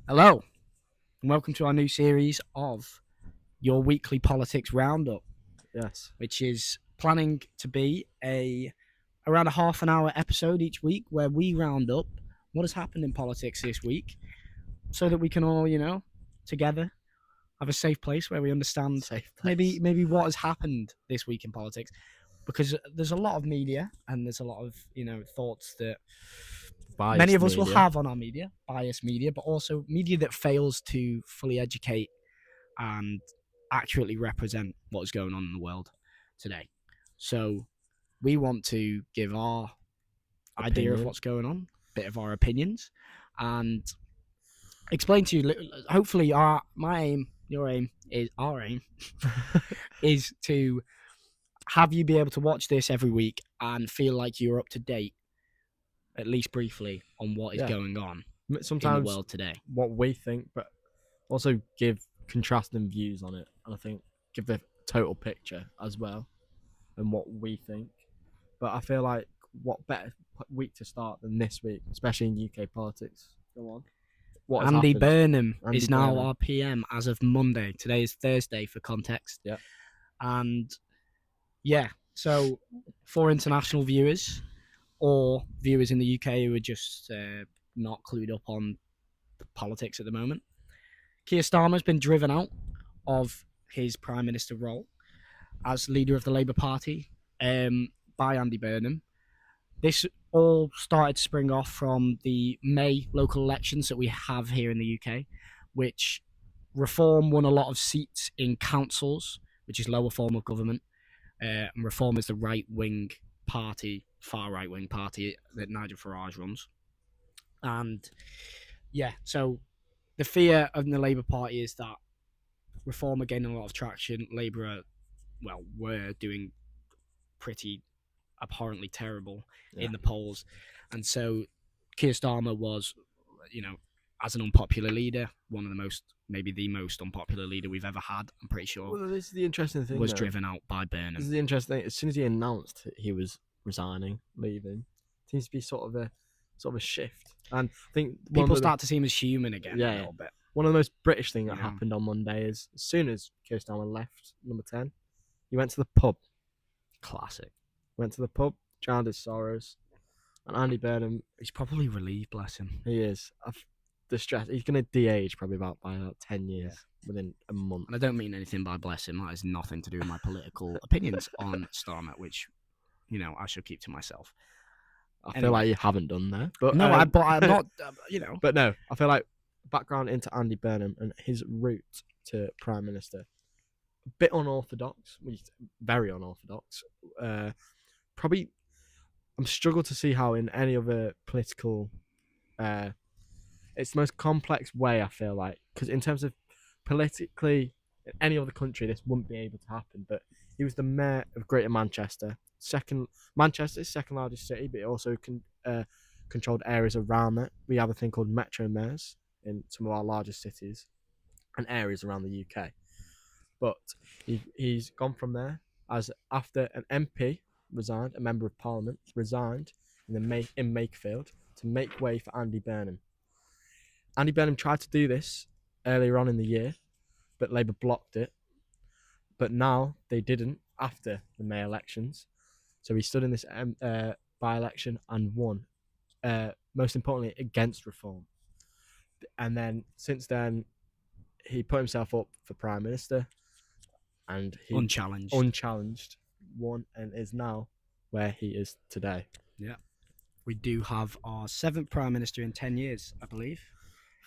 Hello, and welcome to our new series of your weekly politics roundup, Yes. which is planning to be around a half an hour episode each week where we round up what has happened in politics this week so that we can all, together have a safe place where we understand Safe place. maybe what has happened this week in politics, because there's a lot of media and there's a lot of, thoughts that Biased many of us will media. have on our media, biased media, but also media that fails to fully educate and accurately represent what is going on in the world today. So we want to give our idea of what's going on, a bit of our opinions, and explain to you, hopefully our aim is to have you be able to watch this every week and feel like you're up to date, at least briefly, on what is going on Sometimes in the world today. What we think, but also give contrasting views on it, and I think give the total picture as well and what we think. But I feel like what better week to start than this week, especially in UK politics. Go on. What has Andy happened? Burnham Andy is now Burnham. our PM as of Monday. Today is Thursday for context. Yeah. And yeah, so for international viewers or viewers in the UK who are just not clued up on politics at the moment, Keir Starmer's been driven out of his Prime Minister role as leader of the Labour Party by Andy Burnham. This all started to spring off from the May local elections that we have here in the UK, which Reform won a lot of seats in councils, which is lower form of government. And Reform is the right-wing party, far right-wing party that Nigel Farage runs. And yeah, so the fear of the Labour Party is that Reform are gaining a lot of traction. Labour were doing pretty abhorrently terrible in the polls, and so Keir Starmer was, as an unpopular leader, one of the most, maybe the most unpopular leader we've ever had. I'm pretty sure. Well, this is the interesting thing. Was driven out by Burnham. This is the interesting thing. As soon as he announced he was resigning, leaving, it seems to be sort of a shift, and I think people start to see him as human again. A little bit. One of the most British things that happened on Monday is as soon as Keir Starmer left number 10, he went to the pub. Classic. Went to the pub, drowned his sorrows, and Andy Burnham. He's probably relieved, bless him. He is. The stress. He's going to de-age probably by about 10 years within a month. And I don't mean anything by bless him. That has nothing to do with my political opinions on Starmer, which, I should keep to myself. I feel like you haven't done that. But no, I'm not, But no, I feel like background into Andy Burnham and his route to Prime Minister, a bit unorthodox, very unorthodox. Probably, I'm struggle to see how in any other political, it's the most complex way, I feel like, because in terms of politically, in any other country, this wouldn't be able to happen. But he was the mayor of Greater Manchester, Manchester's second largest city, but it also controlled areas around it. We have a thing called metro mayors in some of our largest cities and areas around the UK. But he's gone from there as after an MP resigned, a member of Parliament resigned in Makefield to make way for Andy Burnham. Andy Burnham tried to do this earlier on in the year, but Labour blocked it. But now they didn't after the May elections. So he stood in this by-election and won, most importantly, against Reform. And then, since then, he put himself up for Prime Minister. And he unchallenged, won, and is now where he is today. Yeah. We do have our 7th Prime Minister in 10 years, I believe.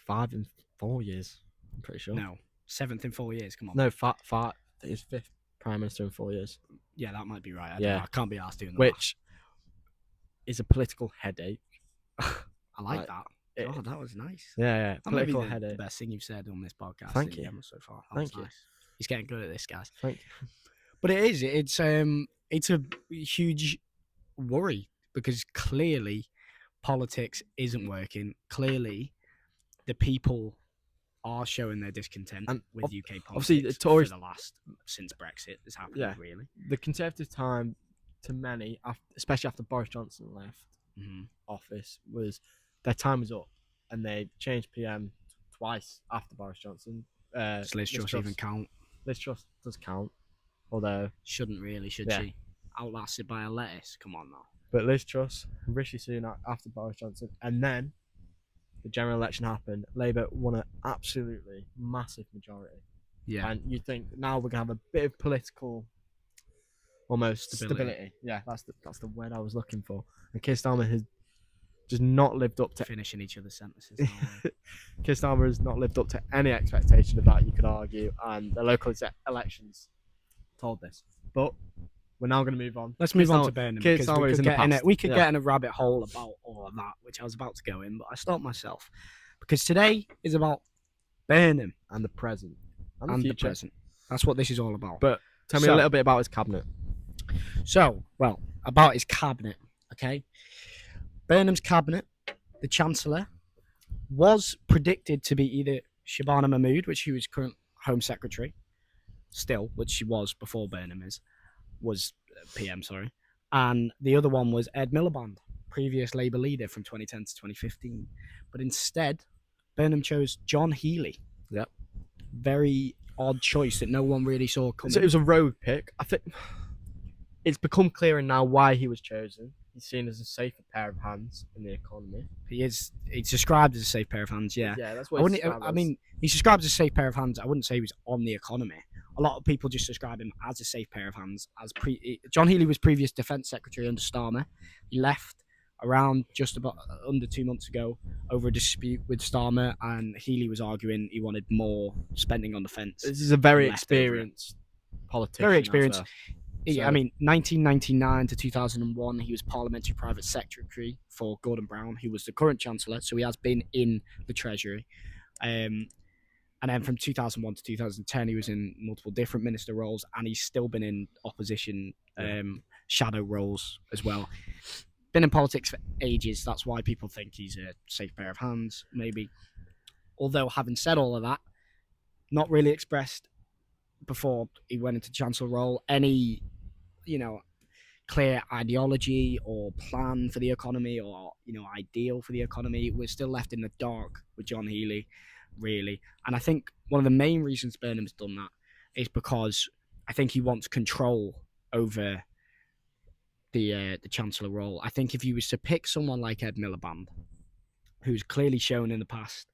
5 in 4 years, I'm pretty sure. No, 7th in 4 years, come on. No, his 5th Prime Minister in 4 years. Yeah, that might be right. I don't know. I can't be asked doing that. Which is a political headache. I like that. That was nice. Yeah. That political might be headache. The best thing you've said on this podcast. Thank you. So far. Thank you. Nice. He's getting good at this, guys. Thank you. But it is. It's a huge worry because clearly politics isn't working. Clearly, the people are showing their discontent with UK politics. Obviously, the Tories since Brexit has happened. Really, the Conservative time to many, especially after Boris Johnson left office, was their time was up, and they changed PM twice after Boris Johnson. Does Liz Truss even count? Liz Truss does count, although shouldn't really, should she? Outlasted by a lettuce. Come on now. But Liz Truss, Rishi Sunak after Boris Johnson, and then the general election happened. Labour won an absolutely massive majority. Yeah. And you think now we're gonna have a bit of political, almost stability. Yeah, that's the word I was looking for. And Keir Starmer has just not lived up to finishing each other's sentences. Keir Starmer has not lived up to any expectation of that, you could argue, and the local elections told this. But we're now going to move on. Let's move on to Burnham. Keir Starmer is in the past. We could get in a rabbit hole about all of that, which I was about to go in, but I stopped myself because today is about Burnham and the present and the present. That's what this is all about. But tell me a little bit about his cabinet. So, well, about his cabinet, okay? Burnham's cabinet, the Chancellor, was predicted to be either Shabana Mahmood, which she was current Home Secretary, still, which she was before Burnham was PM, sorry. And the other one was Ed Miliband, previous Labour leader from 2010 to 2015. But instead, Burnham chose John Healey. Yep. Very odd choice that no one really saw coming. So it was a rogue pick. I think it's become clearer now why he was chosen. He's seen as a safer pair of hands in the economy. He's described as a safe pair of hands, yeah. Yeah, that's what he's described as a safe pair of hands. I wouldn't say he was on the economy. A lot of people just describe him as a safe pair of hands. John Healey was previous Defence Secretary under Starmer. He left around just about under 2 months ago over a dispute with Starmer, and Healey was arguing he wanted more spending on defence. This is a very experienced politician. Very experienced. Yeah, I mean, 1999 to 2001, he was Parliamentary Private Secretary for Gordon Brown, who was the current Chancellor, so he has been in the Treasury. And then from 2001 to 2010, he was in multiple different minister roles, and he's still been in opposition shadow roles as well. Been in politics for ages. That's why people think he's a safe pair of hands, maybe. Although, having said all of that, not really expressed before he went into Chancellor role any, clear ideology or plan for the economy or, ideal for the economy. We're still left in the dark with John Healey, really. And I think one of the main reasons Burnham's done that is because I think he wants control over the Chancellor role. I think if he was to pick someone like Ed Miliband, who's clearly shown in the past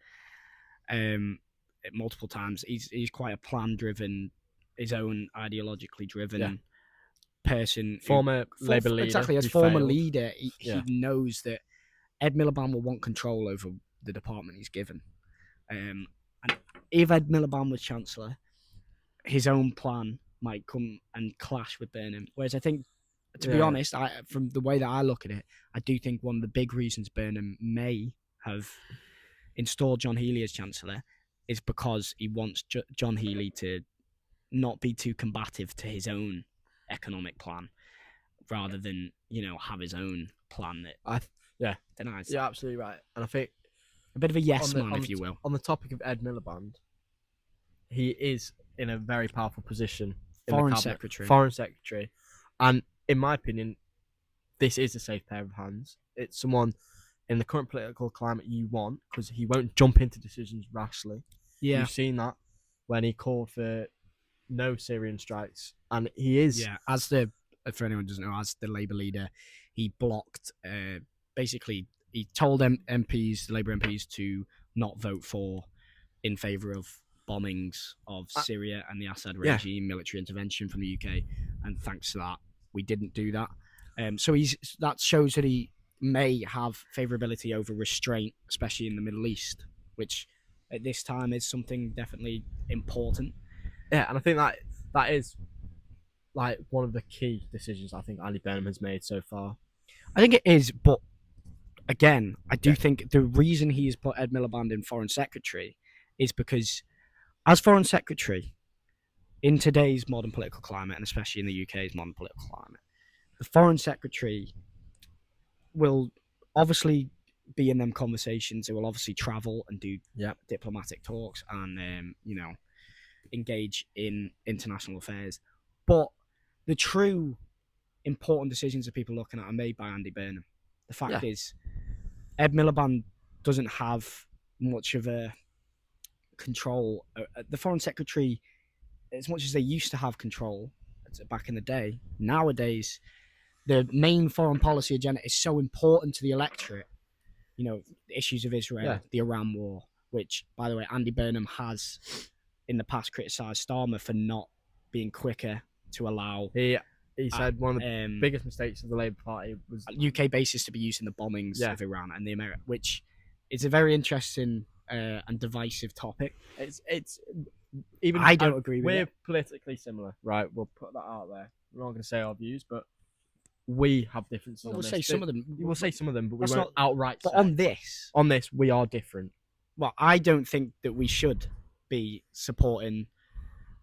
multiple times, he's quite a plan-driven, his own ideologically driven person. Former Labour leader. Exactly, as former leader, he knows that Ed Miliband will want control over the department he's given. And if Ed Miliband was Chancellor, his own plan might come and clash with Burnham. Whereas I think, to be honest, from the way that I look at it, I do think one of the big reasons Burnham may have installed John Healey as Chancellor is because he wants John Healey to not be too combative to his own economic plan, rather than have his own plan that denies. You're absolutely right, and I think a bit of a yes man, if you will. On the topic of Ed Miliband, he is in a very powerful position. Foreign Secretary, and in my opinion, this is a safe pair of hands. It's someone in the current political climate you want, because he won't jump into decisions rashly. Yeah, you've seen that when he called for no Syrian strikes, and he is for anyone who doesn't know, as the Labour leader, he blocked basically he told MPs, the Labour MPs, to not vote in favour of bombings of Syria and the Assad regime, military intervention from the UK, and thanks to that we didn't do that. So that shows that he may have favourability over restraint, especially in the Middle East, which at this time is something definitely important. Yeah, and I think that is like one of the key decisions I think Andy Burnham has made so far. I think it is, but again, I do think the reason he has put Ed Miliband in Foreign Secretary is because, as Foreign Secretary, in today's modern political climate, and especially in the UK's modern political climate, the Foreign Secretary will obviously be in them conversations. They will obviously travel and do diplomatic talks and engage in international affairs. But the true important decisions that people are looking at are made by Andy Burnham. The fact is, Ed Miliband doesn't have much of a control. The foreign secretary, as much as they used to have control back in the day, nowadays the main foreign policy agenda is so important to the electorate. You know, the issues of Israel, the Iran war, which, by the way, Andy Burnham has in the past criticised Starmer for not being quicker to allow. He said one of the biggest mistakes of the Labour Party was UK bases to be used in the bombings of Iran and the America, which is a very interesting and divisive topic. It's even I don't agree with it. We're politically similar, right? We'll put that out there. We're not going to say our views, but we have differences. We'll say some of them. We'll say some of them, but we That's won't outright. But say. on this, we are different. Well, I don't think that we should be supporting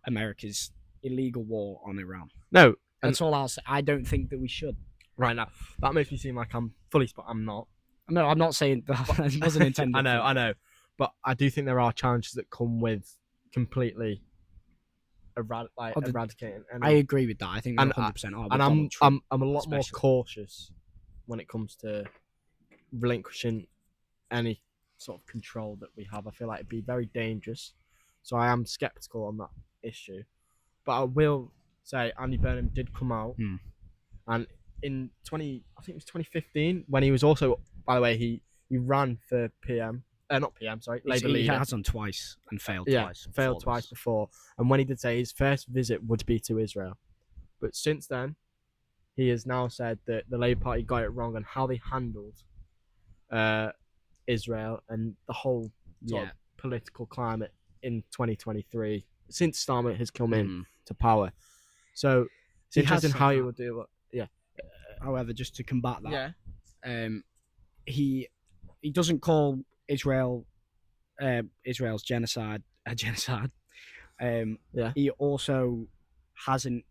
America's illegal war on Iran. No, that's all I'll say. I don't think that we should. Right now, that makes me seem like I'm fully spot. I'm not. No, I'm not saying that. It wasn't intended. I know, but I do think there are challenges that come with completely eradicating. I agree with that. I think 100% are. And I'm a lot more cautious when it comes to relinquishing any sort of control that we have. I feel like it'd be very dangerous. So I am skeptical on that issue. But I will say Andy Burnham did come out, and in I think it was 2015, when he was also, by the way, he ran for PM. Not PM, sorry, Labour leader. He has done twice and failed twice. Failed twice before. And when he did say his first visit would be to Israel. But since then, he has now said that the Labour Party got it wrong on how they handled Israel and the whole sort of political climate in 2023 since Starmer has come in to power. So it's interesting how he will do it. However, just to combat that, he doesn't call Israel's genocide a genocide. He also hasn't,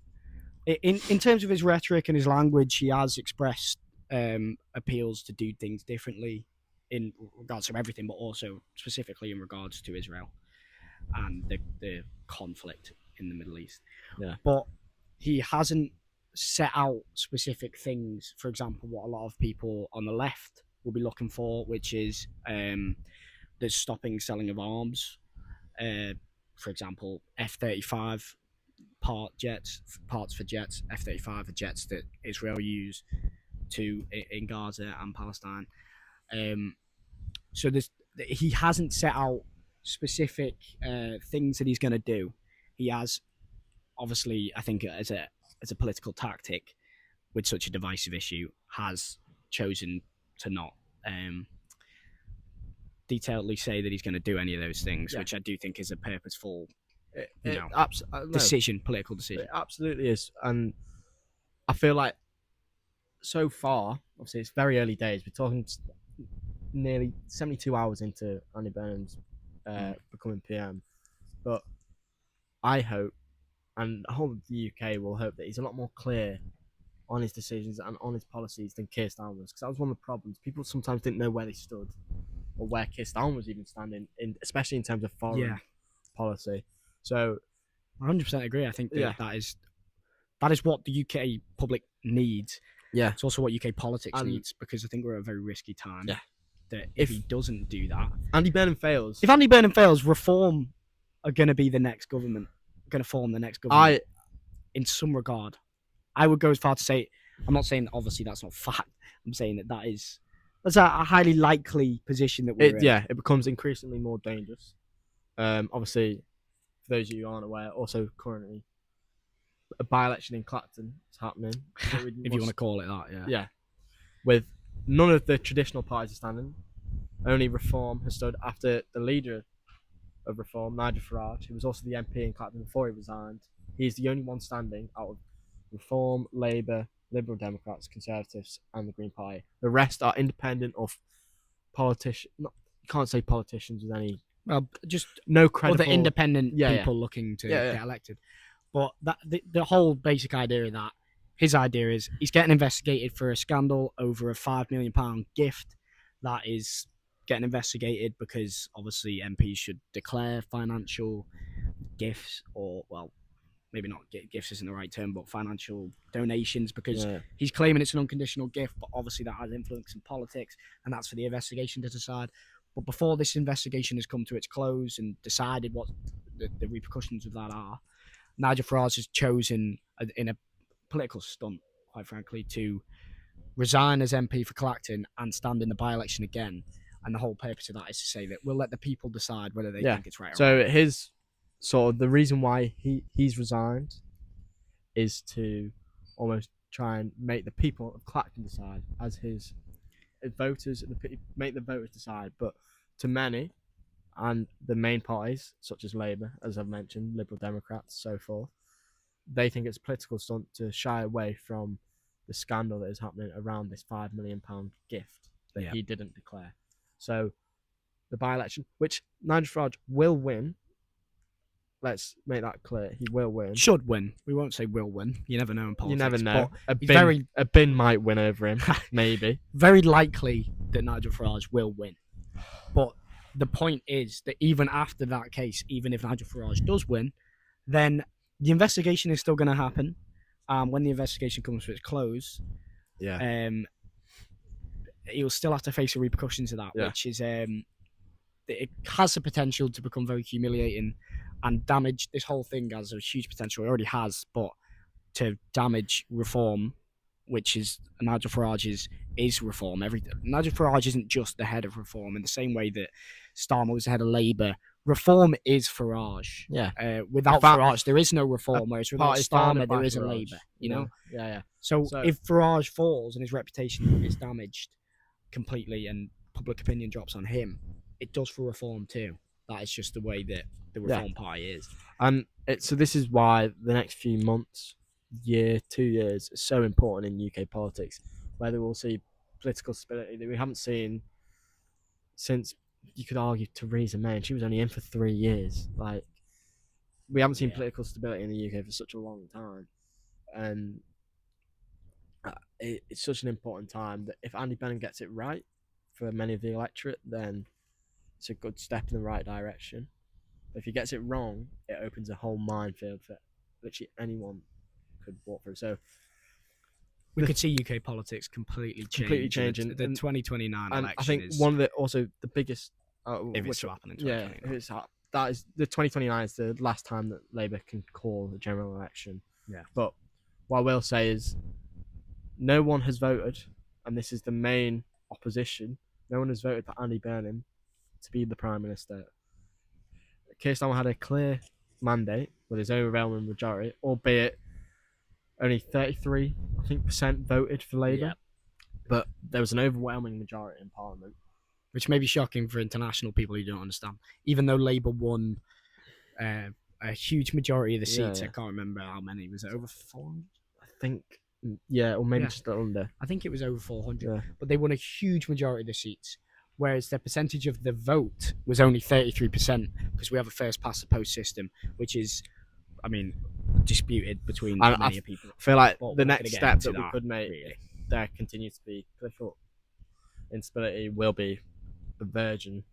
in terms of his rhetoric and his language, he has expressed appeals to do things differently in regards to everything, but also specifically in regards to Israel and the conflict in the Middle East. But he hasn't set out specific things. For example, what a lot of people on the left will be looking for, which is the stopping selling of arms. For example, F-35 parts for jets. F-35 are jets that Israel use in Gaza and Palestine. So he hasn't set out specific things that he's going to do. He has, obviously, I think as a political tactic with such a divisive issue, has chosen to not detailedly say that he's going to do any of those things, which I do think is a purposeful decision, political decision. It absolutely is. And I feel like so far, obviously it's very early days, we're talking nearly 72 hours into Andy Burnham's becoming PM, but I hope, and the whole of the UK will hope, that he's a lot more clear on his decisions and on his policies than Keir Starmer was, because that was one of the problems. People sometimes didn't know where they stood or where Keir Starmer was even standing, especially in terms of foreign policy. So 100% agree. I think that is what the UK public needs. It's also what UK politics needs, because I think we're at a very risky time. That if he doesn't do that, Andy Burnham fails. If Andy Burnham fails, Reform are going to be the next government. Going to form the next government. In some regard, I would go as far to say, I'm not saying that obviously that's not fact. I'm saying that's a highly likely position that we're in. It becomes increasingly more dangerous. Obviously, for those of you who aren't aware, also currently a by-election in Clacton is happening. If you want to call it that, yeah. With none of the traditional parties standing, only Reform has stood after the leader of Reform, Nigel Farage, who was also the MP in Clacton before he resigned. He's the only one standing out of Reform, Labour, Liberal Democrats, Conservatives, and the Green Party. The rest are independent of politicians. You can't say politicians with any. Well, just no credible. Other independent people looking to get elected. But the whole basic idea of that, his idea is he's getting investigated for a scandal over a £5 million gift that is getting investigated because obviously MPs should declare financial gifts, or, well, maybe not gifts isn't the right term, but financial donations, because he's claiming it's an unconditional gift, but obviously that has influence in politics, and that's for the investigation to decide. But before this investigation has come to its close and decided what the repercussions of that are, Nigel Farage has chosen, in a political stunt, quite frankly, to resign as MP for Clacton and stand in the by-election again. And the whole purpose of that is to say that we'll let the people decide whether they think it's right or so wrong. his sort of the reason why he's resigned is to almost try and make the people of Clacton decide as his voters, make the voters decide. But to many, and the main parties, such as Labour, as I've mentioned, Liberal Democrats, so forth, they think it's a political stunt to shy away from the scandal that is happening around this £5 million gift that he didn't declare. So the by-election, which Nigel Farage will win, let's make that clear, he will win. Should win. We won't say will win. You never know in politics. You never know. But a bin might win over him, maybe. Very likely that Nigel Farage will win. But the point is that even after that case, even if Nigel Farage does win, then the investigation is still going to happen. When the investigation comes to its close, he'll still have to face the repercussions of that, which is it has the potential to become very humiliating and damage. This whole thing has a huge potential. It already has, but to damage reform, which is Nigel Farage is reform. Nigel Farage isn't just the head of reform in the same way that Starmer was the head of Labour. Reform is Farage. Without Farage, there is no reform. Whereas without Starmer, there is a Labour. You know. So if Farage falls and his reputation is damaged completely, and public opinion drops on him, it does for reform too. That is just the way that the Reform Party is. And so this is why the next few months, year, 2 years, is so important in UK politics, whether we'll see political stability that we haven't seen since, you could argue, Theresa May, and she was only in for 3 years. Like, we haven't seen political stability in the UK for such a long time, and it's such an important time that if Andy Burnham gets it right for many of the electorate, then it's a good step in the right direction. But if he gets it wrong, it opens a whole minefield for literally anyone could walk through. So we could see UK politics completely changing. The 2029 election. I think one of the biggest, if it's to happen in 2029. That is the 2029 is the last time that Labour can call a general election. But what I will say is, no one has voted, and this is the main opposition. No one has voted for Andy Burnham to be the Prime Minister. Keir Starmer had a clear mandate with his overwhelming majority, albeit only 33%, I think, voted for Labour. But there was an overwhelming majority in Parliament. Which may be shocking for international people who don't understand. Even though Labour won a huge majority of the seats, I can't remember how many. Was it over 400? I think, or maybe just under. I think it was over 400. But they won a huge majority of the seats. Whereas the percentage of the vote was only 33%, because we have a first-past-the-post system, which is, disputed between many people. I feel like the next step that we could make, if there continues to be political instability, will be the version.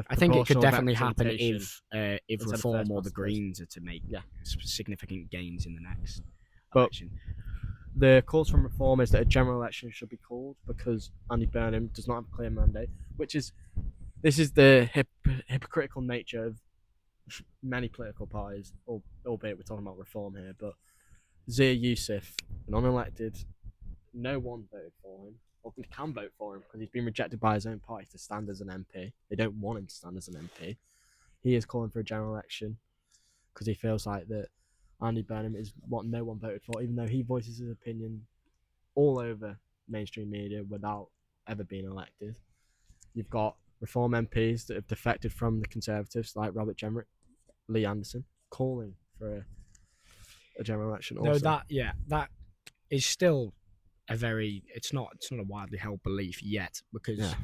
I think it could definitely happen if Reform or the Greens are to make significant gains in the next election. The calls from Reform is that a general election should be called because Andy Burnham does not have a clear mandate, this is the hypocritical nature of many political parties, albeit we're talking about Reform here, but Zia Youssef, an unelected, no one voted for him, or can vote for him because he's been rejected by his own party to stand as an MP. They don't want him to stand as an MP. He is calling for a general election because he feels like that Andy Burnham is what no one voted for, even though he voices his opinion all over mainstream media without ever being elected. You've got Reform MPs that have defected from the Conservatives, like Robert Jenrick, Lee Anderson, calling for a general election. Also. No, that is still it's not a widely held belief yet, because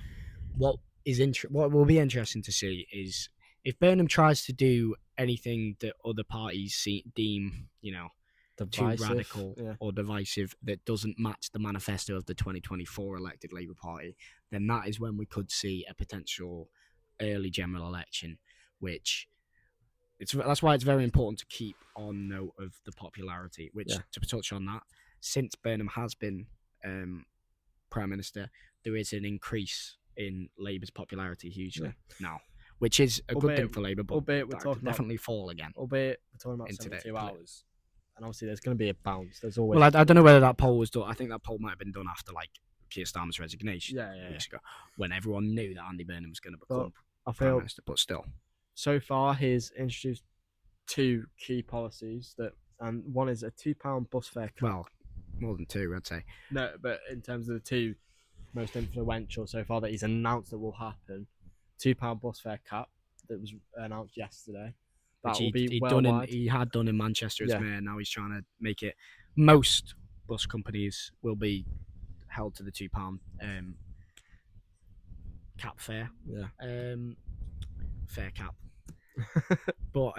what will be interesting to see is if Burnham tries to do anything that other parties deem, divisive, too radical or divisive, that doesn't match the manifesto of the 2024 elected Labour Party, then that is when we could see a potential early general election, that's why it's very important to keep on note of the popularity, to touch on that, since Burnham has been Prime Minister, there is an increase in Labour's popularity hugely Yeah. now, which is a good thing Albeit- for Labour, but albeit we're that talking could about- definitely fall again. Albeit we're talking about Into the 72 poli- hours, and obviously there's going to be a bounce. There's always. Well, I don't know whether that poll was done. I think that poll might have been done after like Keir Starmer's resignation weeks ago, when everyone knew that Andy Burnham was going to become I Prime feel Minister. But still, so far he's introduced 2 key policies and one is a £2 bus fare cap. well, more than 2, I'd say. No, but in terms of the 2 most influential so far that he's announced that will happen, £2 bus fare cap that was announced yesterday. That will be he had done in Manchester as Yeah. mayor. Now he's trying to make it. Most bus companies will be held to the £2 cap fare. Yeah. Fare cap. But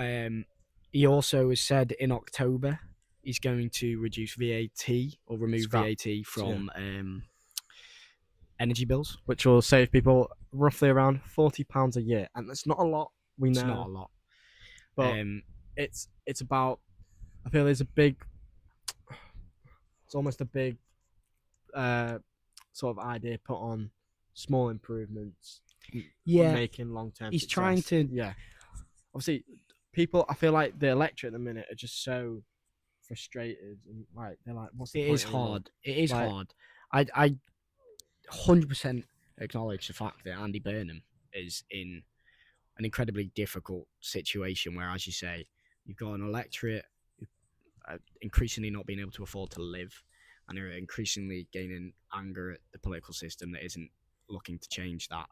he also has said in October he's going to reduce VAT or remove VAT from energy bills, which will save people roughly around £40 a year, and that's not a lot. We know it's not a lot, but it's about. I feel there's a big. It's almost a big sort of idea put on small improvements. Making long-term. He's success. trying to. Yeah. Obviously, people. I feel like the electorate at the minute are just so frustrated and like they're like, "What's the point?" It is hard. It is hard. I 100% acknowledge the fact that Andy Burnham is in an incredibly difficult situation where, as you say, you've got an electorate who are increasingly not being able to afford to live and are increasingly gaining anger at the political system that isn't looking to change that.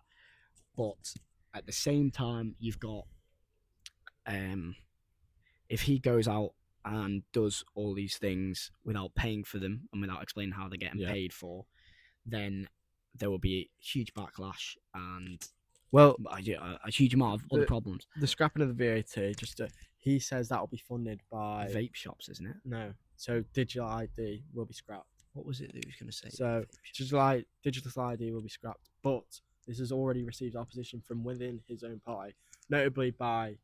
But at the same time, you've got if he goes out and does all these things without paying for them and without explaining how they're getting paid for, then there will be a huge backlash and a huge amount of other problems. The scrapping of the VAT, he says that will be funded by vape shops, isn't it? No, so digital ID will be scrapped. What was it that he was going to say? So digital ID will be scrapped, but this has already received opposition from within his own party, notably by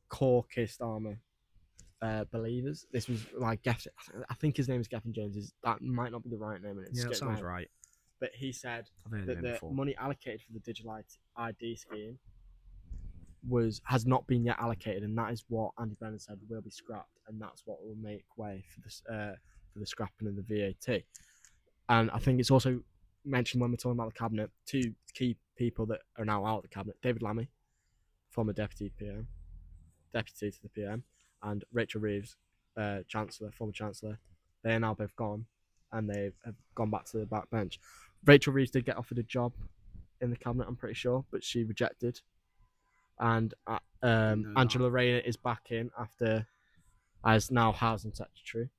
core Keir Starmer believers. This was like I think his name is Gethin Jones. That might not be the right name. Yeah, that sounds right. But he said that the money allocated for the digital ID scheme has not been yet allocated, and that is what Andy Burnham said will be scrapped, and that's what will make way for the scrapping of the VAT. And I think it's also mentioned when we're talking about the cabinet, 2 key people that are now out of the cabinet: David Lammy, former deputy to the PM, and Rachel Reeves, former chancellor. They are now both gone, and they have gone back to the backbench. Rachel Reeves did get offered a job in the cabinet, I'm pretty sure, but she rejected. And Angela Rayner is back in as now housing secretary,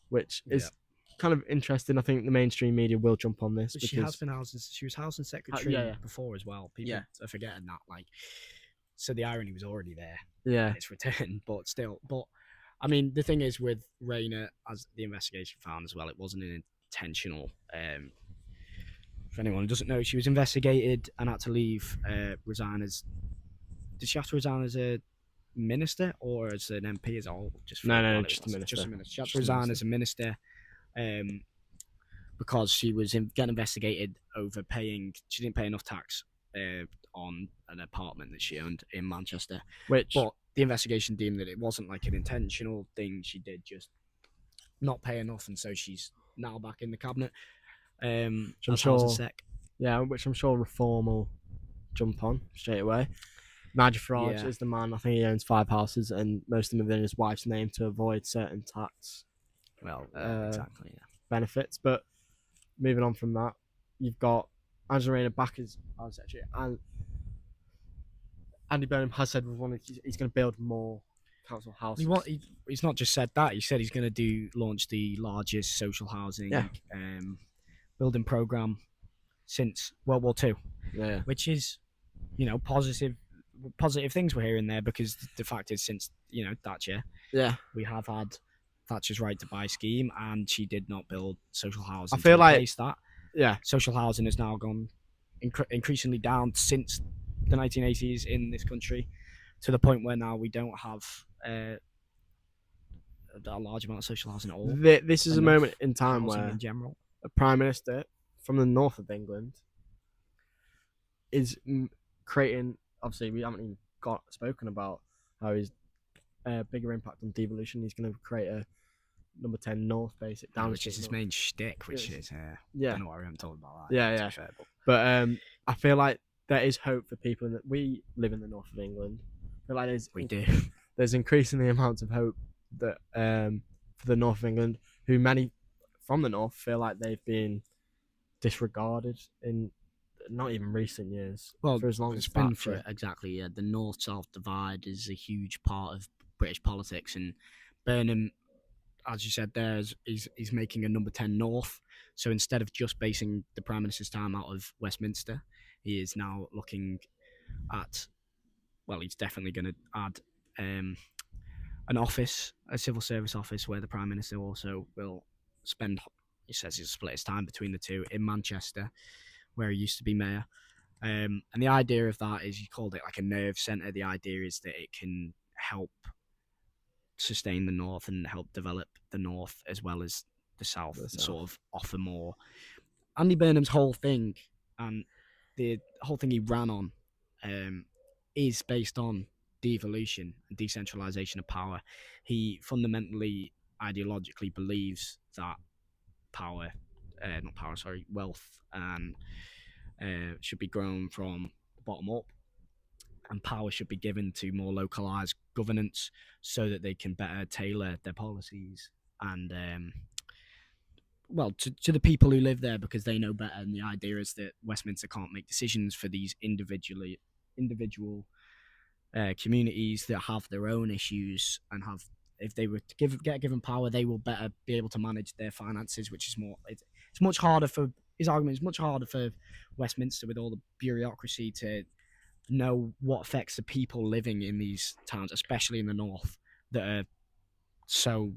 which is kind of interesting. I think the mainstream media will jump on this. She has been she was housing secretary before as well. People are forgetting that. So the irony was already there. Yeah, its return, but still. But I mean, the thing is with Rayner, as the investigation found as well, it wasn't an intentional. For anyone who doesn't know, she was investigated and had to leave. Resign as. Did she have to resign as a minister or as an MP as a whole? Just a minister. Just a minister. She had to resign as a minister because she was getting investigated over paying. She didn't pay enough tax on an apartment that she owned in Manchester. But the investigation deemed that it wasn't like an intentional thing. She did just not pay enough, and so she's now back in the cabinet. Which I'm sure Reform will jump on straight away. Nigel Farage is the man. I think he owns 5 houses, and most of them are in his wife's name to avoid certain tax benefits. But moving on from that, you've got Angela Rayner back as housing secretary, and Andy Burnham has said he's going to build more council houses. He's not just said that. He said he's going to launch the largest social housing building program since World War II. Yeah, which is, positive things we're hearing there, because the fact is, since Thatcher, we have had Thatcher's right to buy scheme, and she did not build social housing. I feel like social housing has now gone increasingly down since the 1980s in this country, to the point where now we don't have a large amount of social housing at all. This is a moment in time where in general, a prime minister from the north of England is creating. Obviously, we haven't even spoken about how he's bigger impact on devolution. He's going to create a number 10 North basic down, which is his main shtick, which is I don't know why we haven't talked about that. Yeah. Fair, but I feel like there is hope for people that we live in the north of England. I feel like we do. There's increasingly amounts of hope that for the north of England, who many from the north feel like they've been disregarded in not even recent years. Well, for as long it's as been Thatcher. for exactly. The north-south divide is a huge part of British politics, and Burnham, as you said, he's making a number 10 North. So instead of just basing the Prime Minister's time out of Westminster, he is now looking at. Well, he's definitely going to add an office, a civil service office, where the Prime Minister also will spend. He says he'll split his time between the two in Manchester, where he used to be mayor. And the idea of that is, you called it like a nerve centre. The idea is that it can help sustain the north and help develop the north as well as the south, and sort of offer more. Andy Burnham's whole thing, and the whole thing he ran on, is based on devolution and decentralization of power. He fundamentally, ideologically believes that wealth and should be grown from the bottom up, and power should be given to more localized governance so that they can better tailor their policies and to the people who live there, because they know better. And the idea is that Westminster can't make decisions for these individual communities that have their own issues, and have, if they were to get given power, they will better be able to manage their finances, which is more. It's much harder for his argument. It's much harder for Westminster, with all the bureaucracy, to know what affects the people living in these towns, especially in the north, that are so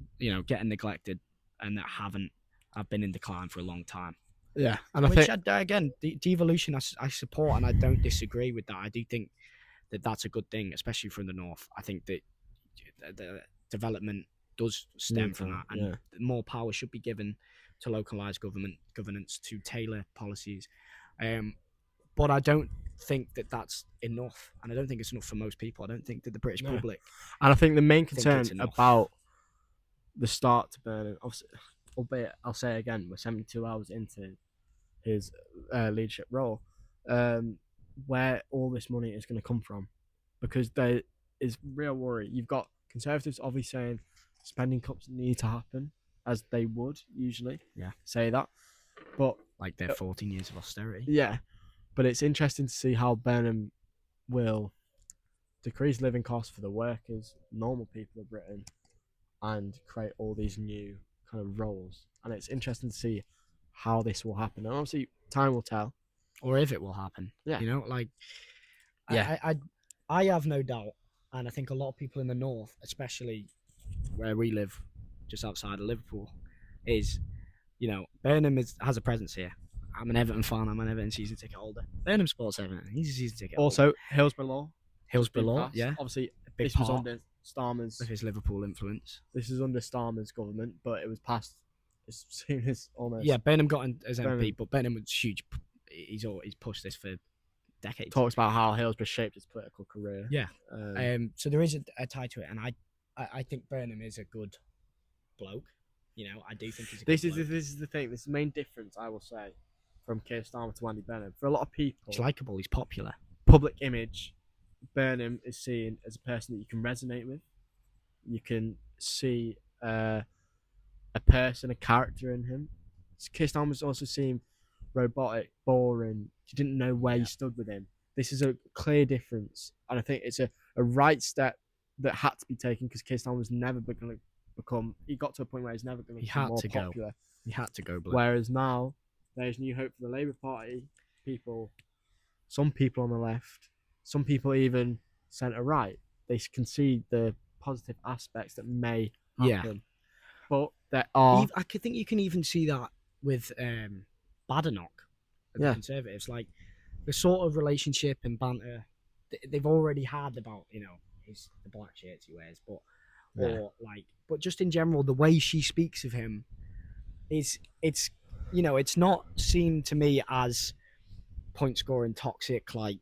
getting neglected and that have been in decline for a long time. Yeah, and which again, devolution I support, and I don't disagree with that. I do think that that's a good thing, especially from the north. I think that the development does stem from that, and more power should be given to localized governance to tailor policies. But I don't think that that's enough, and I don't think it's enough for most people. I don't think that the British public. And I think the main concern about the start to Burnham, albeit I'll say again, we're 72 hours into his leadership role, where all this money is going to come from, because there is real worry. You've got Conservatives obviously saying spending cuts need to happen, as they would usually say that, but like their 14 years of austerity. Yeah, but it's interesting to see how Burnham will decrease living costs for the workers, normal people of Britain, and create all these new kind of roles. And it's interesting to see how this will happen. And obviously, time will tell, or if it will happen. Yeah, I have no doubt, and I think a lot of people in the north, especially where we live, just outside of Liverpool, is Burnham has a presence here. I'm an Everton fan. I'm an Everton season ticket holder. Burnham supports Everton. He's a season ticket also holder. Hillsborough Law. Yeah. Obviously, big this was under Starmer's. With his Liverpool influence. This is under Starmer's government, but it was passed as soon as almost. Yeah, Burnham got in as MP, but Burnham was huge. He's pushed this for decades. Talks about how Hillsborough shaped his political career. Yeah. So there is a tie to it, and I think Burnham is a good bloke. I do think he's a good bloke. This is the thing. This is the main difference, I will say, from Keir Starmer to Andy Burnham. For a lot of people, he's likeable. He's popular. Public image, Burnham is seen as a person that you can resonate with. You can see a person, a character in him. Keir Starmer was also seen robotic, boring. You didn't know where you stood with him. This is a clear difference, and I think it's a right step that had to be taken, because Keir Starmer was never going to become. He got to a point where he's never going to become more popular. He had to go. Whereas now, there's new hope for the Labour Party. Some people on the left, some people even centre right, they can see the positive aspects that may happen. But there are. I think you can even see that with Badenoch, the Conservatives. Like the sort of relationship and banter they've already had about the black shirts he wears, but just in general, the way she speaks of him it's not seen to me as point scoring, toxic, like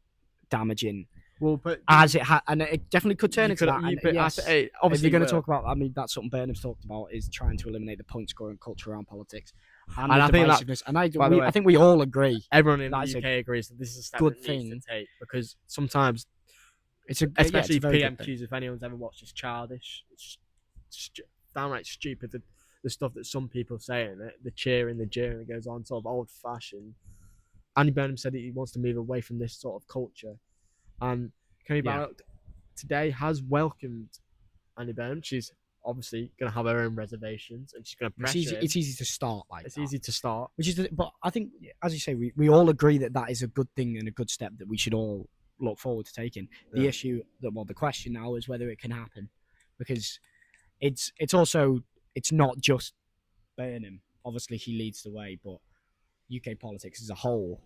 damaging Well, but as it had, and it definitely could turn you into could, that. you, And but yes, obviously, if you're going to will. talk about, I mean, that's something Burnham's talked about is trying to eliminate the point scoring culture around politics and And the I think that, divisiveness. And I, by the way, I think we all agree everyone in that the is a UK agrees that this is a step good that needs thing. to take, because sometimes, It's a especially it's a very good thing. PMQs, if anyone's ever watched, it's childish. It's downright stupid. The stuff that some people say in it, the cheering, the jeering that goes on, sort of old fashioned. Andy Burnham said that he wants to move away from this sort of culture. And Kemi Barrett today has welcomed Andy Burnham. She's obviously going to have her own reservations, and she's going to pressure him. It's easy to start like It's that. easy to start. Which is, but I think, as you say, we all agree that that is a good thing and a good step that we should all look forward to taking. The issue, the question now is whether it can happen, because it's also, it's not just Burnham. Obviously, he leads the way, but UK politics as a whole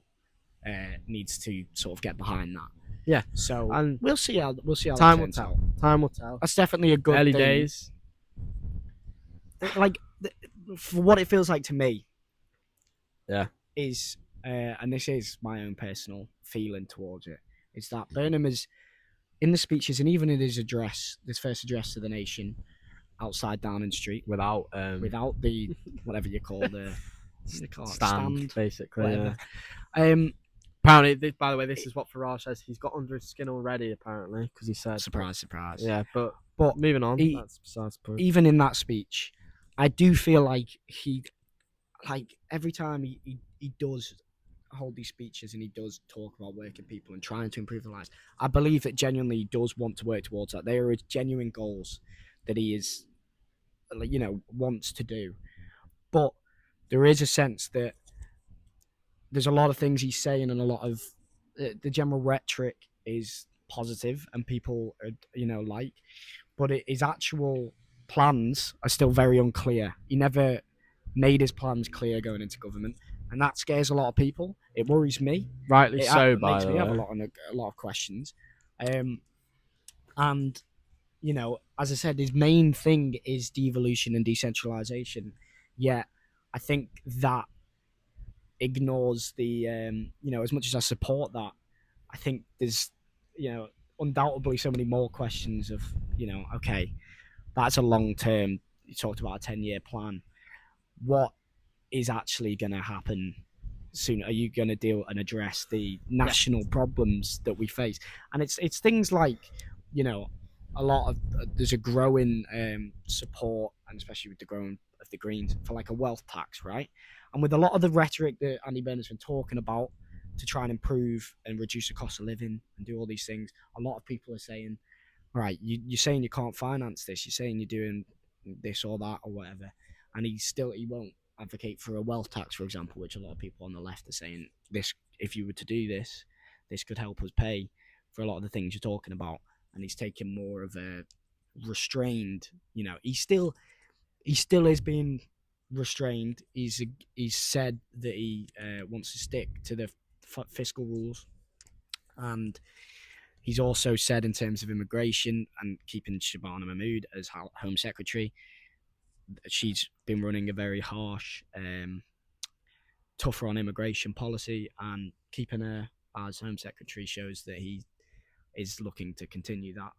needs to sort of get behind that. Yeah. So And we'll see how time it will turns tell. out. Time will tell. That's definitely a good Early thing. days. Like, for what it feels like to me, is and this is my own personal feeling towards it, is that Burnham is, in the speeches and even in his address, this first address to the nation outside Downing Street, without the whatever you call the stand, basically. whatever. Apparently, by the way, this is what Farage says. He's got under his skin already, apparently, because he said. Surprise. Yeah, but moving on. That's besides the point. Even in that speech, I do feel like every time he does hold these speeches and he does talk about working people and trying to improve their lives, I believe that genuinely he does want to work towards that. There are genuine goals that he is, wants to do. But there is a sense that there's a lot of things he's saying, and a lot of the general rhetoric is positive and people are, but his actual plans are still very unclear. He never made his plans clear going into government, and that scares a lot of people. It worries me. Rightly so, It by makes the me way. have a lot of questions. And as I said, his main thing is devolution and decentralization. Yet, I think that ignores the as much as I support that, I think there's undoubtedly so many more questions of okay, that's a long term. You talked about a 10-year plan. What is actually going to happen soon? Are you going to deal and address the national problems that we face? And it's things like a lot of there's a growing support, and especially with the growing of the Greens, for like a wealth tax, right? And with a lot of the rhetoric that Andy Burnham's been talking about to try and improve and reduce the cost of living and do all these things, a lot of people are saying, right, you're saying you can't finance this, you're saying you're doing this or that or whatever, and he won't advocate for a wealth tax, for example, which a lot of people on the left are saying, this, if you were to do this, this could help us pay for a lot of the things you're talking about. And he's taken more of a restrained, he still is being restrained. He's said that he wants to stick to the fiscal rules, and he's also said in terms of immigration and keeping Shabana Mahmood as Home Secretary, she's been running a very harsh, tougher on immigration policy, and keeping her as Home Secretary shows that he is looking to continue that.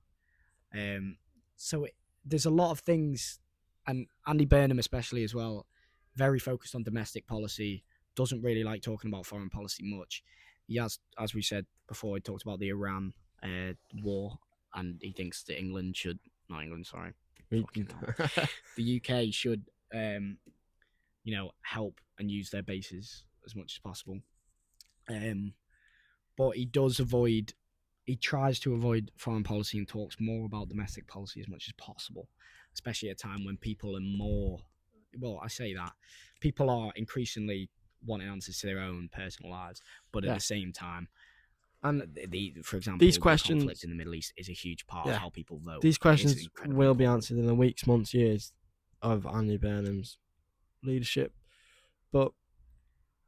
There's a lot of things, and Andy Burnham especially as well, very focused on domestic policy, doesn't really like talking about foreign policy much. He has, as we said before, he talked about the Iran war, and he thinks that the UK should help and use their bases as much as possible. But he tries to avoid foreign policy and talks more about domestic policy as much as possible, especially at a time when people are more, I say that, people are increasingly wanting answers to their own personal lives, but at the same time, and for example, these questions, the conflict in the Middle East is a huge part of how people vote. These questions will be answered in the weeks, months, years of Andy Burnham's leadership. But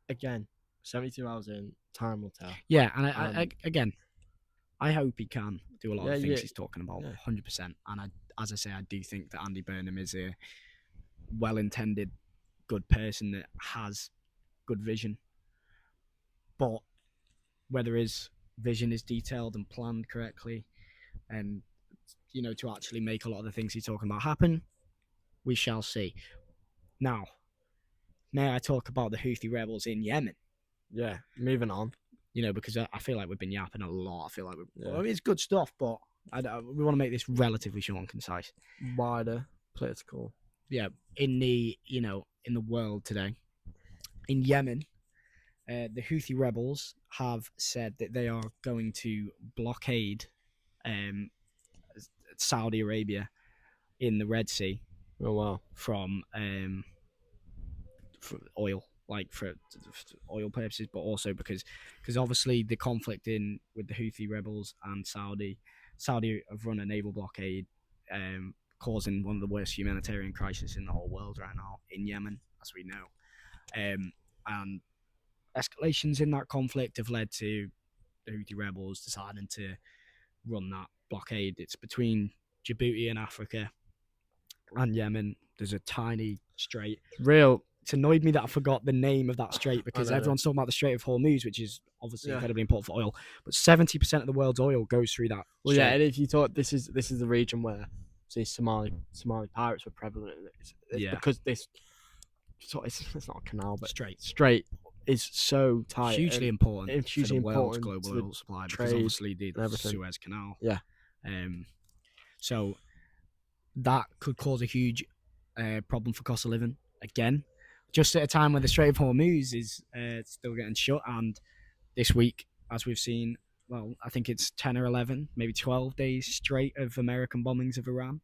again, 72 hours in, time will tell. Yeah, and I hope he can do a lot of things he's talking about, 100%. And as I say, I do think that Andy Burnham is a well-intended, good person that has good vision. But whether his vision is detailed and planned correctly, and to actually make a lot of the things he's talking about happen, we shall see. Now, may I talk about the Houthi rebels in Yemen? Yeah, moving on. Because I feel like we've been yapping a lot. I feel like Yeah. it's good stuff, but we want to make this relatively short and concise. Wider political. Yeah, in the in the world today, in Yemen, the Houthi rebels have said that they are going to blockade Saudi Arabia in the Red Sea. Oh wow. From for oil, like for oil purposes, but also because obviously the conflict with the Houthi rebels and Saudi have run a naval blockade, causing one of the worst humanitarian crises in the whole world right now in Yemen, as we know, and escalations in that conflict have led to the Houthi rebels deciding to run that blockade. It's between Djibouti in Africa and Yemen. There's a tiny strait. It's annoyed me that I forgot the name of that strait because everyone's talking about the Strait of Hormuz, which is obviously incredibly important for oil. But 70% of the world's oil goes through that. Well, strait. Yeah, and if you thought this is the region where, say, Somali pirates were prevalent, it's because this. So it's not a canal, but strait is so tight. Hugely important for the world's global oil supply because obviously the Suez Canal. Yeah. So that could cause a huge problem for cost of living again, just at a time when the Strait of Hormuz is still getting shut. And this week, as we've seen, well, I think it's 10 or 11, maybe 12 days straight of American bombings of Iran.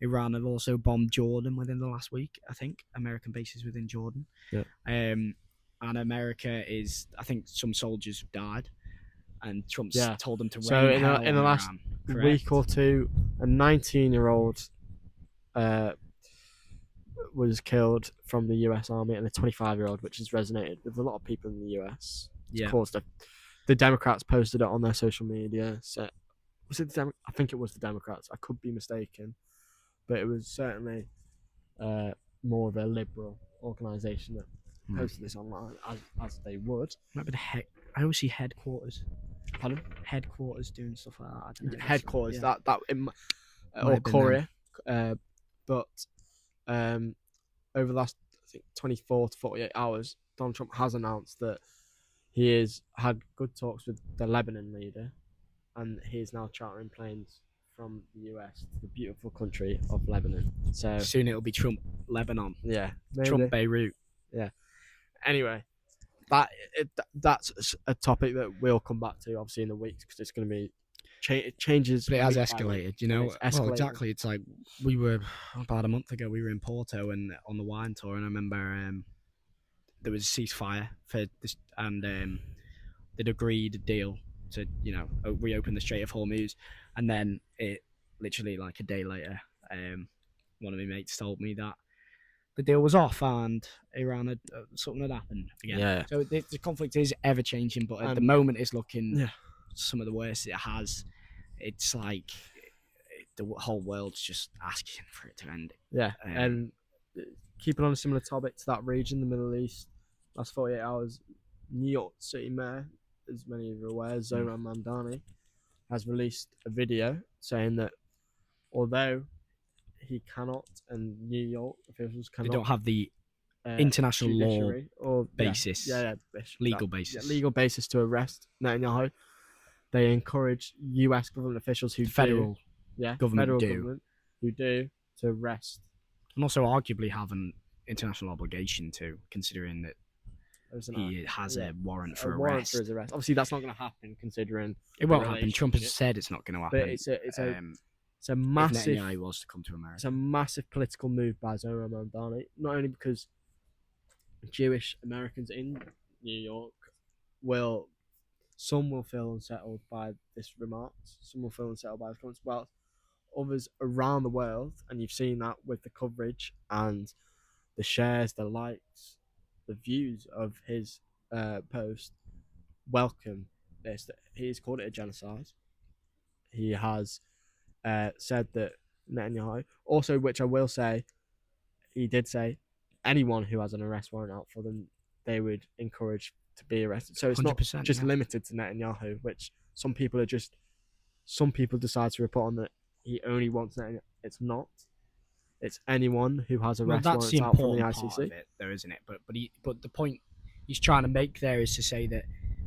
Iran have also bombed Jordan within the last week, I think, American bases within Jordan. Yeah. And America is, I think some soldiers have died, and Trump's told them to rain hell in the last week or two, a 19-year-old was killed from the US Army, and a 25-year-old, which has resonated with a lot of people in the US. It's caused the Democrats posted it on their social media. So, was it I think it was the Democrats. I could be mistaken, but it was certainly more of a liberal organisation that posted this online, as they would. Might be I always see headquarters. Pardon? Headquarters doing stuff like that. I don't know headquarters, or Korea. But over the last, I think, 24 to 48 hours, Donald Trump has announced that he has had good talks with the Lebanon leader, and he is now chartering planes from the US to the beautiful country of Lebanon. So soon it'll be Trump Lebanon. Yeah, maybe. Trump Beirut. Yeah. Anyway, that's a topic that we'll come back to, obviously, in the weeks, because it's going to be changes. But it has escalated, Well, exactly. It's like we were about a month ago. We were in Porto and on the wine tour, and I remember there was a ceasefire for this, and they'd agreed a deal to reopen the Strait of Hormuz, and then it literally like a day later, one of my mates told me that the deal was off and Iran had something had happened again. Yeah. So the conflict is ever changing, but at the moment it's looking some of the worst it has. It's like the whole world's just asking for it to end. Yeah, and keeping on a similar topic to that region, the Middle East, last 48 hours, New York City Mayor, as many of you are aware, Zohran Mamdani, has released a video saying that although he cannot, and New York officials cannot, they don't have the international law or basis, legal basis to arrest Netanyahu. They encourage US government officials federal government who do to arrest, and also arguably have an international obligation to, considering that he has a warrant for arrest. His arrest. Obviously, that's not going to happen, considering it won't happen. Trump has said it's not going to happen. But it's a massive. If Netanyahu was to come to America, it's a massive political move by Zohran Mamdani. Not only because Jewish Americans in New York some will feel unsettled by this remarks. Some will feel unsettled by this comments. While others around the world, and you've seen that with the coverage and the shares, the likes, the views of his post, welcome this. He's called it a genocide. He has said that Netanyahu, also, which I will say, he did say anyone who has an arrest warrant out for them, they would encourage to be arrested. So it's not 100%, just yeah. limited to Netanyahu, which some people decide to report on that he only wants Netanyahu. It's not. It's anyone who has Well, arrest that's the warrants out from the important part ICC. of it, though, isn't it? But the point he's trying to make there is to say that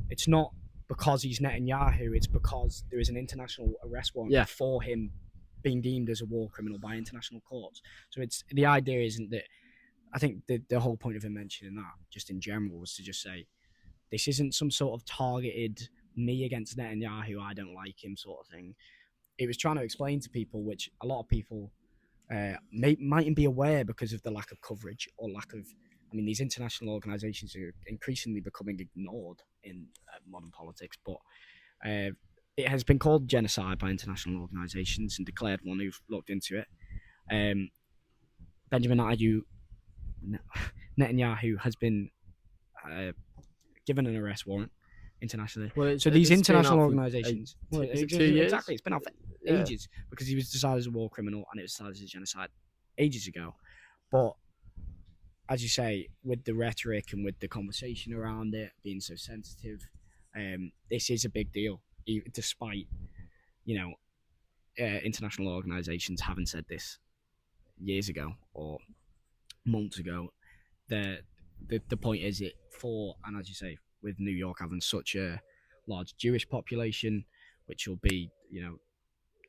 it's not because he's Netanyahu, it's because there is an international arrest warrant Yeah. for him being deemed as a war criminal by international courts. So it's the idea isn't that. I think the whole point of him mentioning that, just in general, was to just say this isn't some sort of targeted me against Netanyahu, I don't like him sort of thing. It was trying to explain to people, which a lot of people mightn't be aware because of the lack of coverage or lack of. I mean, these international organisations are increasingly becoming ignored in modern politics, but it has been called genocide by international organisations and declared one who've looked into it. Benjamin Netanyahu has been given an arrest warrant internationally. Well, so these it's been international out for organisations, is it 2 years? Exactly, it's been out for ages because he was decided as a war criminal and it was decided as a genocide ages ago. But as you say, with the rhetoric and with the conversation around it being so sensitive, this is a big deal, despite international organisations having said this years ago or months ago. The point is it for, and as you say, with New York having such a large Jewish population, which will be,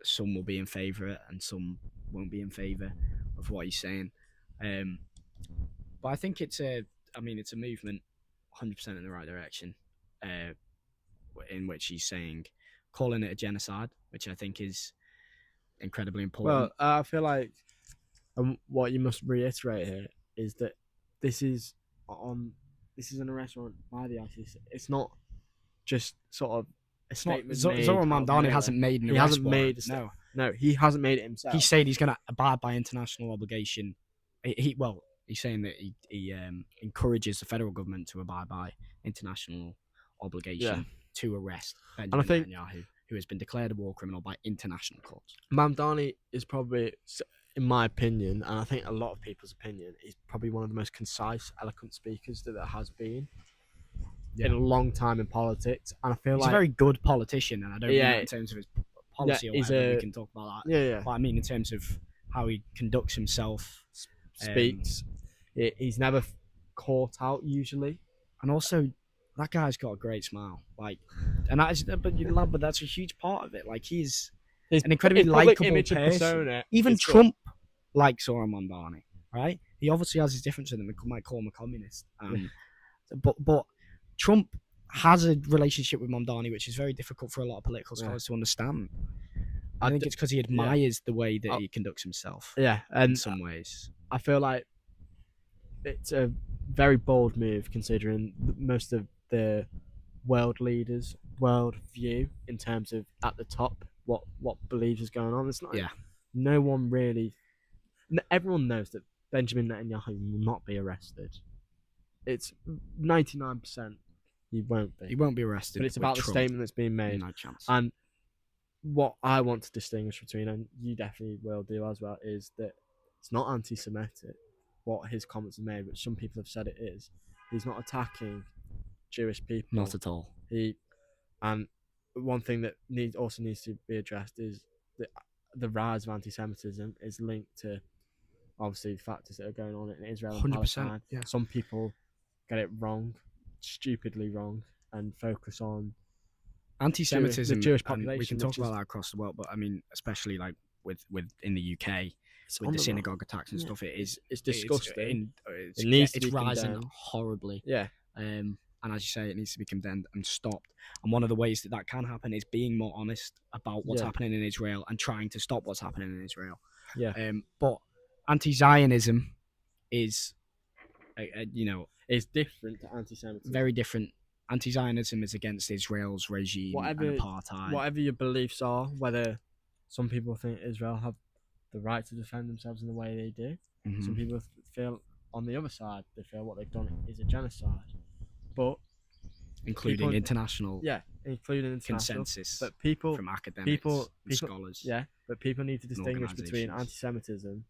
some will be in favour and some won't be in favour of what he's saying. But I think it's a movement 100% in the right direction, in which he's calling it a genocide, which I think is incredibly important. Well, I feel like what you must reiterate here is that this is an arrest warrant by the ICC. It's not just sort of a statement. Zohran Mamdani hasn't made an arrest warrant. No, he hasn't made it himself. He said he's going to abide by international obligation. He's saying that he encourages the federal government to abide by international obligation to arrest Benjamin Netanyahu, who has been declared a war criminal by international courts. Mamdani is probably, in my opinion, and I think a lot of people's opinion, he's probably one of the most concise, eloquent speakers that there has been in a long time in politics. And I feel he's a very good politician, and I don't mean that in terms of his policy or whatever. We can talk about that. Yeah. But I mean in terms of how he conducts himself, speaks. He's never caught out usually, and also that guy's got a great smile. But that's a huge part of it. He's an incredibly likable person. Even Trump likes Zohran Mamdani, right? He obviously has his differences and might call him a communist. But Trump has a relationship with Mamdani, which is very difficult for a lot of political scholars to understand. I think it's because he admires the way that he conducts himself. Yeah, and in some ways, I feel like it's a very bold move considering most of the world leaders' world view in terms of at the top what believes is going on. It's not. No one really. Everyone knows that Benjamin Netanyahu will not be arrested. It's 99%. He won't be. He won't be arrested. But it's about Trump. The statement that's being made. No chance. And what I want to distinguish between, and you definitely will do as well, is that it's not anti-Semitic. What his comments have made, which some people have said it is. He's not attacking Jewish people. Not at all. And one thing that also needs to be addressed is that the rise of anti-Semitism is linked to obviously the factors that are going on in Israel and Palestine. Yeah. Some people get it wrong, stupidly wrong, and focus on anti-Semitism. The Jewish population. We can talk about that across the world, but I mean, especially with in the UK. With the synagogue attacks and stuff, it's disgusting. It's rising condemned. Horribly. Yeah. And as you say, it needs to be condemned and stopped. And one of the ways that can happen is being more honest about what's happening in Israel and trying to stop what's happening in Israel. Yeah. But anti-Zionism is, is different to anti-Semitism. Very different. Anti-Zionism is against Israel's regime and apartheid. Whatever your beliefs are, whether some people think Israel have the right to defend themselves in the way they do. Mm-hmm. Some people feel on the other side, they feel what they've done is a genocide. But including international consensus, but people from academics and scholars. Yeah, but people need to distinguish between anti-Semitism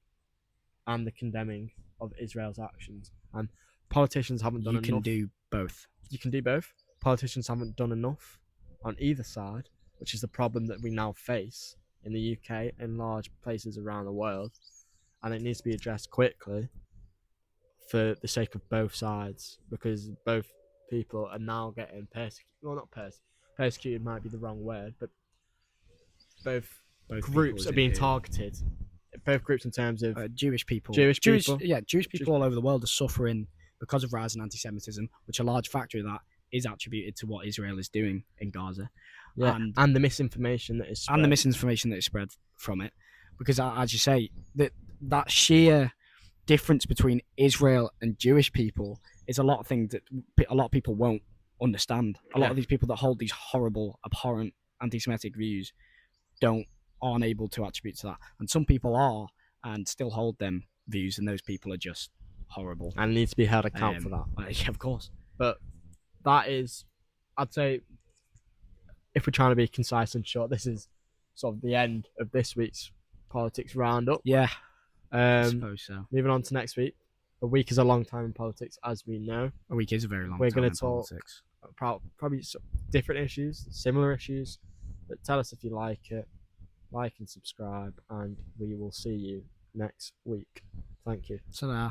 and the condemning of Israel's actions. And politicians haven't done enough. You can do both. you can do both. Politicians haven't done enough on either side, which is the problem that we now face in the UK and large places around the world, and it needs to be addressed quickly for the sake of both sides, because both people are now getting persecuted. Well, not persecuted might be the wrong word, but both groups are being targeted. Both groups in terms of Jewish people. Jewish people. Jewish people all over the world are suffering because of rising anti-Semitism, which a large factor of that is attributed to what Israel is doing in Gaza. Yeah, and the misinformation that is spread. And the misinformation that is spread from it. Because, as you say, that sheer difference between Israel and Jewish people is a lot of things that a lot of people won't understand. A lot of these people that hold these horrible, abhorrent anti-Semitic views aren't able to attribute to that. And some people are and still hold them views, and those people are just horrible. And need to be held account for that. Yeah, of course. But that is, I'd say, if we're trying to be concise and short, this is sort of the end of this week's politics roundup. Yeah, I suppose so. Moving on to next week. A week is a long time in politics, as we know. A week is a very long We're time going in to talk politics. Probably different issues, similar issues. But tell us if you like it. Like and subscribe, and we will see you next week. Thank you. Ta-da.